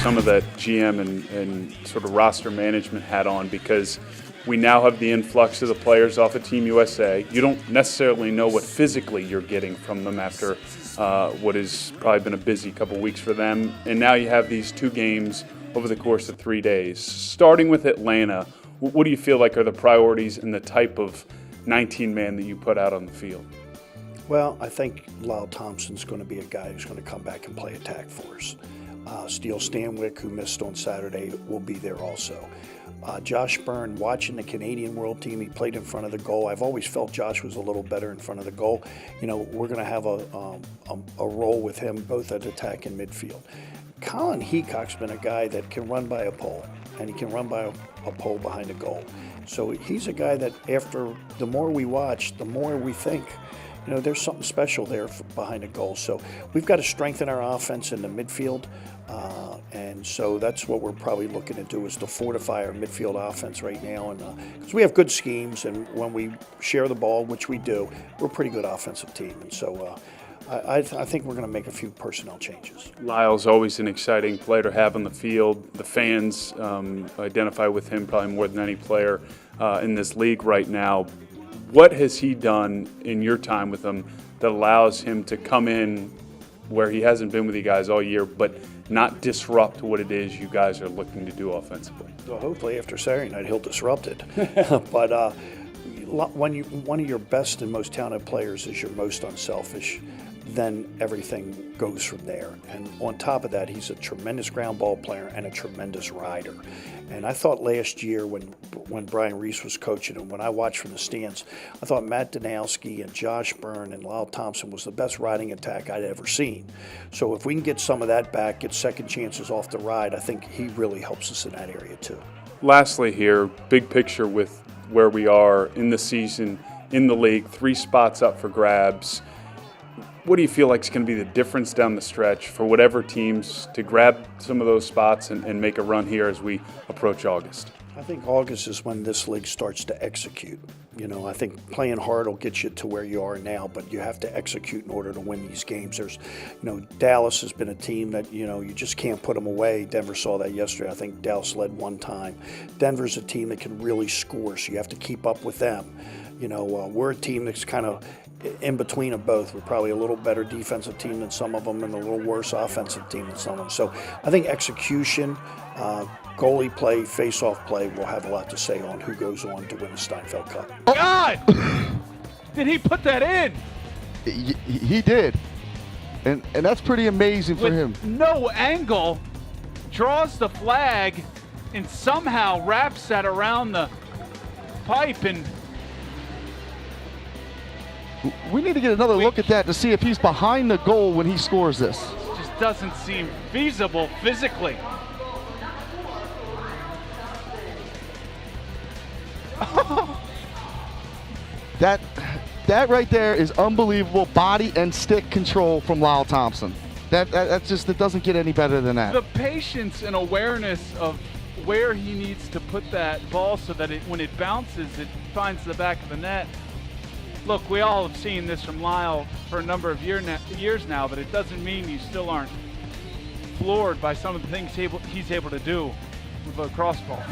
some of that GM and sort of roster management hat on, because we now have the influx of the players off of Team USA. You don't necessarily know what physically you're getting from them after what has probably been a busy couple weeks for them. And now you have these 2 games over the course of 3 days. Starting with Atlanta, what do you feel like are the priorities and the type of 19-man that you put out on the field? Well, I think Lyle Thompson's going to be a guy who's going to come back and play attack for us. Steele Stanwyck, who missed on Saturday, will be there also. Josh Byrne, watching the Canadian World Team, he played in front of the goal. I've always felt Josh was a little better in front of the goal. You know, we're going to have a role with him both at attack and midfield. Colin Heacock's been a guy that can run by a pole, and he can run by a pole behind a goal. So he's a guy that after the more we watch, the more we think, you know, there's something special there behind a goal. So we've got to strengthen our offense in the midfield. And so that's what we're probably looking to do, is to fortify our midfield offense right now. And because we have good schemes, and when we share the ball, which we do, we're a pretty good offensive team. And so I think we're going to make a few personnel changes. Lyle's always an exciting player to have on the field. The fans identify with him probably more than any player in this league right now. What has he done in your time with him that allows him to come in where he hasn't been with you guys all year, but not disrupt what it is you guys are looking to do offensively? So hopefully after Saturday night he'll disrupt it. But when one of your best and most talented players is your most unselfish, then everything goes from there. And on top of that, he's a tremendous ground ball player and a tremendous rider. And I thought last year when Brian Reese was coaching and when I watched from the stands, I thought Matt Danowski and Josh Byrne and Lyle Thompson was the best riding attack I'd ever seen. So if we can get some of that back, get second chances off the ride, I think he really helps us in that area too. Lastly here, big picture with where we are in the season, in the league, 3 spots up for grabs. What do you feel like is going to be the difference down the stretch for whatever teams to grab some of those spots and make a run here as we approach August? I think August is when this league starts to execute. You know, I think playing hard will get you to where you are now, but you have to execute in order to win these games. There's, you know, Dallas has been a team that, you know, you just can't put them away. Denver saw that yesterday. I think Dallas led 1 time. Denver's a team that can really score, so you have to keep up with them. You know, we're a team that's kind of in between of both. We're probably a little better defensive team than some of them and a little worse offensive team than some of them. So I think execution, goalie play, face-off play will have a lot to say on who goes on to win the Steinfeld Cup. Oh God! Did he put that in? He did. And that's pretty amazing for him. No angle, draws the flag, and somehow wraps that around the pipe. And we need to get another look at that to see if he's behind the goal when he scores this. Just doesn't seem feasible physically. That right there is unbelievable body and stick control from Lyle Thompson. That doesn't get any better than that. The patience and awareness of where he needs to put that ball so that when it bounces, it finds the back of the net. Look, we all have seen this from Lyle for a number of years now, but it doesn't mean you still aren't floored by some of the things he's able to do with a crossball.